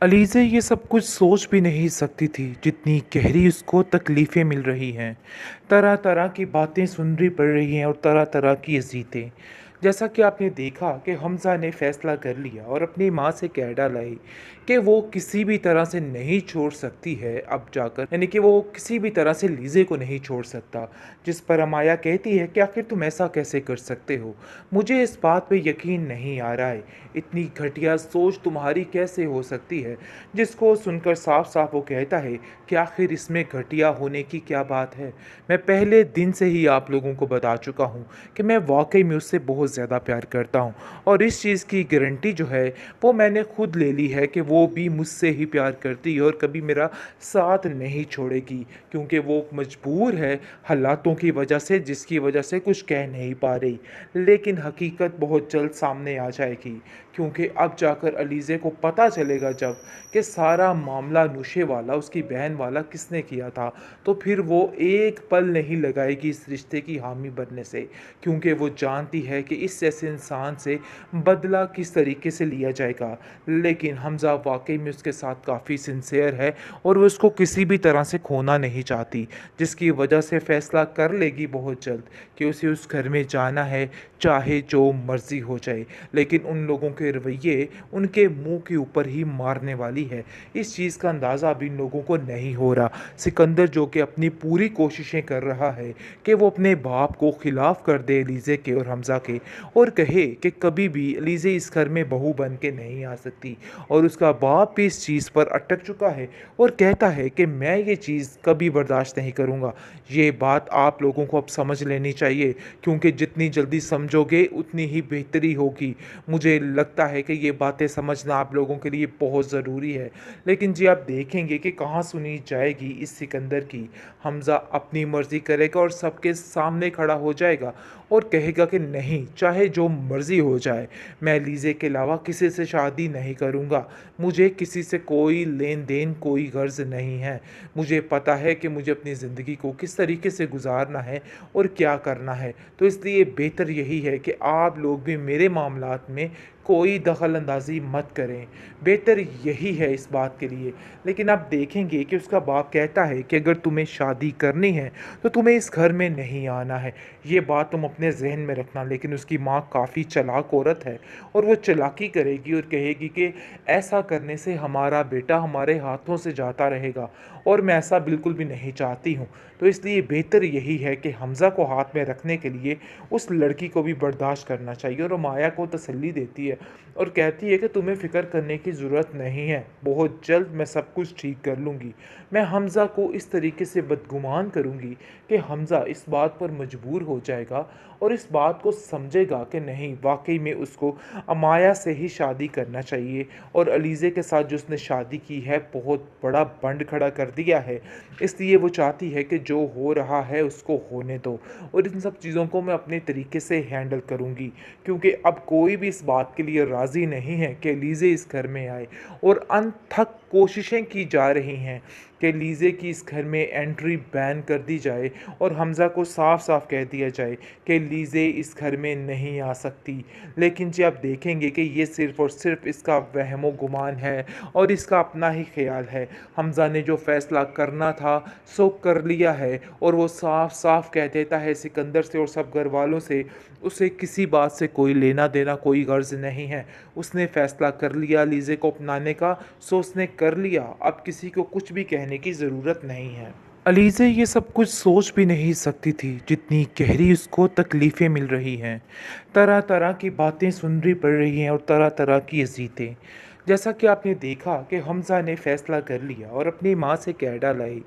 अलीज़े ये सब कुछ सोच भी नहीं सकती थी जितनी गहरी उसको तकलीफ़ें मिल रही हैं। तरह तरह की बातें सुननी पड़ रही हैं और तरह तरह की अज़ीतें। जैसा कि आपने देखा कि हमज़ा ने फ़ैसला कर लिया और अपनी माँ से कह डाला है कि वो किसी भी तरह से नहीं छोड़ सकती है अब जाकर, यानी कि वो किसी भी तरह से लीज़े को नहीं छोड़ सकता। जिस पर अमाया कहती है कि आखिर तुम ऐसा कैसे कर सकते हो? मुझे इस बात पे यकीन नहीं आ रहा है। इतनी घटिया सोच तुम्हारी कैसे हो सकती है? जिसको सुनकर साफ-साफ वो कहता है कि आखिर इसमें घटिया होने की क्या बात है? मैं पहले दिन से ही आप लोगों को बता चुका हूँ कि मैं वाक़ई में उससे बहुत ज़्यादा प्यार करता हूँ और इस चीज़ की गारंटी जो है वो मैंने खुद ले ली है कि वो भी मुझसे ही प्यार करती है और कभी मेरा साथ नहीं छोड़ेगी, क्योंकि वो मजबूर है हालातों की वजह से, जिसकी वजह से कुछ कह नहीं पा रही। लेकिन हकीकत बहुत जल्द सामने आ जाएगी, क्योंकि अब जाकर अलीज़े को पता चलेगा जब कि सारा मामला नुशे वाला, उसकी बहन वाला किसने किया था, तो फिर वो एक पल नहीं लगाएगी इस रिश्ते की हामी बनने से, क्योंकि वो जानती है कि इस जैसे इंसान से बदला किस तरीके से लिया जाएगा। लेकिन हमज़ा वाक़ई में उसके साथ काफ़ी सिंसियर है और वो उसको किसी भी तरह से खोना नहीं चाहती, जिसकी वजह से फ़ैसला कर लेगी बहुत जल्द कि उसे उस घर में जाना है, चाहे जो मर्ज़ी हो जाए। लेकिन उन लोगों के रवैये उनके मुंह के ऊपर ही मारने वाली है। इस चीज़ का अंदाज़ा अभी इन लोगों को नहीं हो रहा। सिकंदर जो कि अपनी पूरी कोशिशें कर रहा है कि वो अपने बाप को खिलाफ कर दे एलीज़े के और हमज़ा के, और कहे कि कभी भी एलीज़े इस घर में बहू बन के नहीं आ सकती, और उसका बाप भी इस चीज़ पर अटक चुका है और कहता है कि मैं ये चीज़ कभी बर्दाश्त नहीं करूँगा। ये बात आप लोगों को अब समझ लेनी चाहिए, क्योंकि जितनी जल्दी समझोगे उतनी ही बेहतरी होगी। मुझे लगता है कि ये बातें समझना आप लोगों के लिए बहुत ज़रूरी है। लेकिन जी आप देखेंगे कि कहाँ सुनी जाएगी इस सिकंदर की। हमज़ा अपनी मर्ज़ी करेगा और सबके सामने खड़ा हो जाएगा और कहेगा कि नहीं, चाहे जो मर्ज़ी हो जाए, मैं लीज़े के अलावा किसी से शादी नहीं करूँगा। मुझे किसी से कोई लेन-देन, कोई गर्ज़ नहीं है। मुझे पता है कि मुझे अपनी ज़िंदगी को किस तरीके से गुज़ारना है और क्या करना है। तो इसलिए बेहतर यही है कि आप लोग भी मेरे मामलात में कोई दखल अंदाज़ी मत करें। बेहतर यही है इस बात के लिए। लेकिन आप देखेंगे कि उसका बाप कहता है कि अगर तुम्हें शादी करनी है, तो तुम्हें इस घर में नहीं आना है। ये बात तुम अपने ज़हन में रखना। लेकिन उसकी माँ काफ़ी चालाक औरत है और वो चालाकी करेगी और कहेगी कि ऐसा करने से हमारा बेटा हमारे हाथों से जाता रहेगा, और मैं ऐसा बिल्कुल भी नहीं चाहती हूँ। तो इसलिए बेहतर यही है कि हमज़ा को हाथ में रखने के लिए उस लड़की को भी बर्दाश्त करना चाहिए। और वो माया को तसल्ली देती है और कहती है कि तुम्हें फ़िक्र करने की ज़रूरत नहीं है, बहुत जल्द मैं सब कुछ ठीक कर लूँगी। मैं हमज़ा को इस तरीके से बदगुमान करूँगी कि हमज़ा इस बात पर मजबूर हो जाएगा और इस बात को समझेगा कि नहीं, वाक़ई में उसको अमाया से ही शादी करना चाहिए, और अलीज़े के साथ जो उसने शादी की है बहुत बड़ा बंड खड़ा कर दिया है। इसलिए वो चाहती है कि जो हो रहा है उसको होने दो, और इन सब चीज़ों को मैं अपने तरीके से हैंडल करूँगी, क्योंकि अब कोई भी इस बात के लिए राज़ी नहीं है कि लीज़े इस घर में आए, और अनथक कोशिशें की जा रही हैं कि लीज़े की इस घर में एंट्री बैन कर दी जाए और हमज़ा को साफ-साफ कह दिया जाए कि लीज़े इस घर में नहीं आ सकती। लेकिन जी आप देखेंगे कि ये सिर्फ़ और सिर्फ़ इसका वहमो-गुमान है और इसका अपना ही ख़्याल है। हमज़ा ने जो फ़ैसला करना था सो कर लिया है, और वो साफ-साफ कह देता है सिकंदर से और सब घरवालों से, उसे किसी बात से कोई लेना-देना, कोई गर्ज़ नहीं है। उसने फ़ैसला कर लिया लीज़े को अपनाने का, सो उसने कर लिया। अब किसी को कुछ भी कहने की ज़रूरत नहीं है। अलीज़े ये सब कुछ सोच भी नहीं सकती थी जितनी गहरी उसको तकलीफ़ें मिल रही हैं। तरह तरह की बातें सुननी पड़ रही हैं और तरह तरह की अज़ीतें। जैसा कि आपने देखा कि हमज़ा ने फ़ैसला कर लिया और अपनी माँ से कह डाला है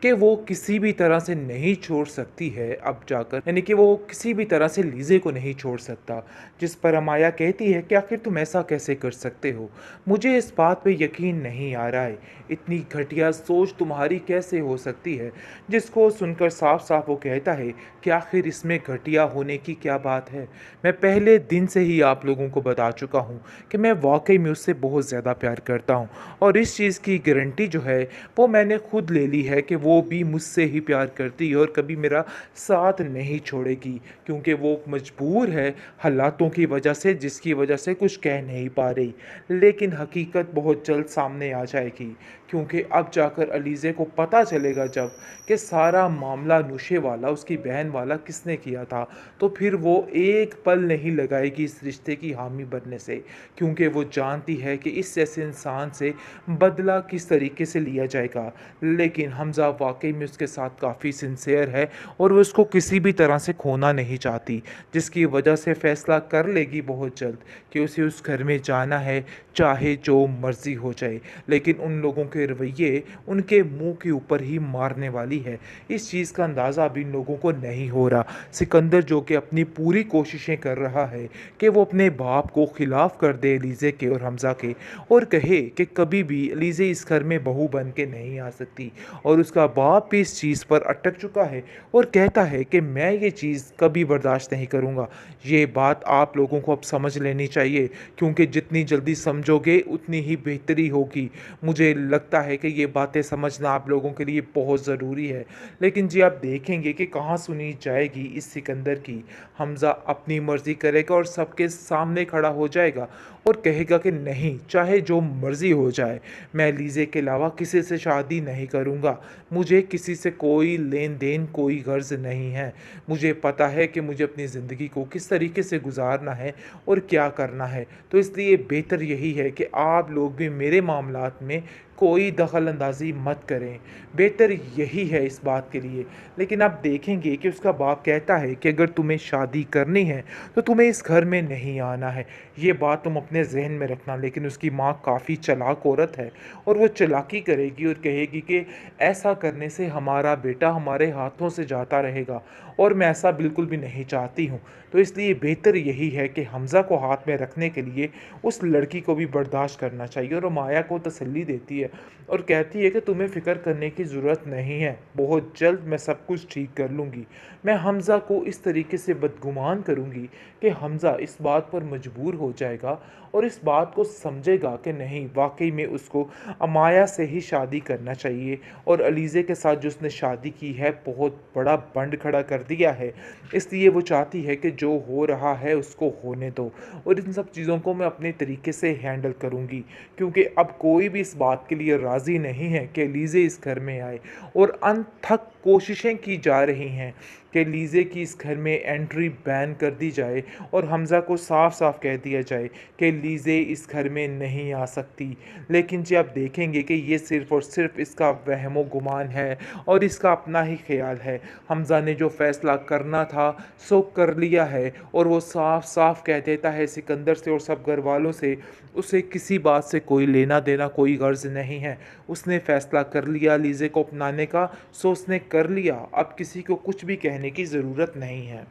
कि वो किसी भी तरह से नहीं छोड़ सकती है अब जाकर, यानी कि वो किसी भी तरह से लीज़े को नहीं छोड़ सकता। जिस पर अमाया कहती है कि आखिर तुम ऐसा कैसे कर सकते हो? मुझे इस बात पे यकीन नहीं आ रहा है। इतनी घटिया सोच तुम्हारी कैसे हो सकती है? जिसको सुनकर साफ-साफ वो कहता है कि आखिर इसमें घटिया होने की क्या बात है? मैं पहले दिन से ही आप लोगों को बता चुका हूँ कि मैं वाक़ई में उससे बहुत बहुत ज़्यादा प्यार करता हूँ और इस चीज़ की गारंटी जो है वो मैंने खुद ले ली है कि वो भी मुझसे ही प्यार करती है और कभी मेरा साथ नहीं छोड़ेगी, क्योंकि वो मजबूर है हालातों की वजह से, जिसकी वजह से कुछ कह नहीं पा रही। लेकिन हकीकत बहुत जल्द सामने आ जाएगी, क्योंकि अब जाकर अलीज़े को पता चलेगा जब कि सारा मामला नुशे वाला, उसकी बहन वाला किसने किया था, तो फिर वो एक पल नहीं लगाएगी इस रिश्ते की हामी बनने से, क्योंकि वो जानती है कि इस जैसे इंसान से बदला किस तरीके से लिया जाएगा। लेकिन हमज़ा वाक़ई में उसके साथ काफ़ी सिंसियर है और वो उसको किसी भी तरह से खोना नहीं चाहती, जिसकी वजह से फ़ैसला कर लेगी बहुत जल्द कि उसे उस घर में जाना है, चाहे जो मर्ज़ी हो जाए। लेकिन उन लोगों के रवैये उनके मुँह के ऊपर ही मारने वाली है। इस चीज़ का अंदाज़ा अभी इन लोगों को नहीं हो रहा। सिकंदर जो कि अपनी पूरी कोशिशें कर रहा है कि वो अपने बाप को खिलाफ़ कर दे एलीज़े के और हमज़ा के, और कहे कि कभी भी एलीज़े इस घर में बहू बन के नहीं आ सकती, और उसका बाप भी इस चीज़ पर अटक चुका है और कहता है कि मैं ये चीज़ कभी बर्दाश्त नहीं करूँगा। ये बात आप लोगों को अब समझ लेनी चाहिए, क्योंकि जितनी जल्दी समझोगे उतनी ही बेहतरी होगी। मुझे लगता है कि ये बातें समझना आप लोगों के लिए बहुत ज़रूरी है। लेकिन जी आप देखेंगे कि कहाँ सुनी जाएगी इस सिकंदर की। हमज़ा अपनी मर्ज़ी करेगा और सबके सामने खड़ा हो जाएगा और कहेगा कि नहीं, चाहे जो मर्ज़ी हो जाए, मैं लीज़े के अलावा किसी से शादी नहीं करूँगा। मुझे किसी से कोई लेन-देन, कोई गर्ज़ नहीं है। मुझे पता है कि मुझे अपनी ज़िंदगी को किस तरीके से गुज़ारना है और क्या करना है। तो इसलिए बेहतर यही है कि आप लोग भी मेरे मामलात में कोई दखल अंदाज़ी मत करें। बेहतर यही है इस बात के लिए। लेकिन आप देखेंगे कि उसका बाप कहता है कि अगर तुम्हें शादी करनी है, तो तुम्हें इस घर में नहीं आना है। ये बात तुम अपने ज़हन में रखना। लेकिन उसकी माँ काफ़ी चालाक औरत है और वो चालाकी करेगी और कहेगी कि ऐसा करने से हमारा बेटा हमारे हाथों से जाता रहेगा, और मैं ऐसा बिल्कुल भी नहीं चाहती हूँ। तो इसलिए बेहतर यही है कि हमज़ा को हाथ में रखने के लिए उस लड़की को भी बर्दाश्त करना चाहिए, और वो माया को तसल्ली देती है और कहती है कि तुम्हें फ़िक्र करने की ज़रूरत नहीं है, बहुत जल्द मैं सब कुछ ठीक कर लूँगी। मैं हमज़ा को इस तरीके से बदगुमान करूँगी कि हमज़ा इस बात पर मजबूर हो जाएगा और इस बात को समझेगा कि नहीं, वाक़ई में उसको माया से ही शादी करना चाहिए, और अलीज़े के साथ जो उसने शादी की है बहुत बड़ा बंड खड़ा कर दिया है। इसलिए वो चाहती है कि जो हो रहा है उसको होने दो, और इन सब चीज़ों को मैं अपने तरीके से हैंडल करूँगी, क्योंकि अब कोई भी इस बात के लिए राज़ी नहीं है कि लीज़े इस घर में आए, और अनथक कोशिशें की जा रही हैं कि लीज़े की इस घर में एंट्री बैन कर दी जाए और हमज़ा को साफ-साफ कह दिया जाए कि लीज़े इस घर में नहीं आ सकती। लेकिन जी आप देखेंगे कि ये सिर्फ़ और सिर्फ़ इसका वहमो-गुमान है और इसका अपना ही ख़्याल है। हमज़ा ने जो फ़ैसला करना था सो कर लिया है, और वो साफ-साफ कह देता है सिकंदर से और सब घरवालों से, उसे किसी बात से कोई लेना-देना, कोई गर्ज़ नहीं है। उसने फ़ैसला कर लिया लीज़े को अपनाने का, सो उसने कर लिया। अब किसी को कुछ भी कहने की ज़रूरत नहीं है।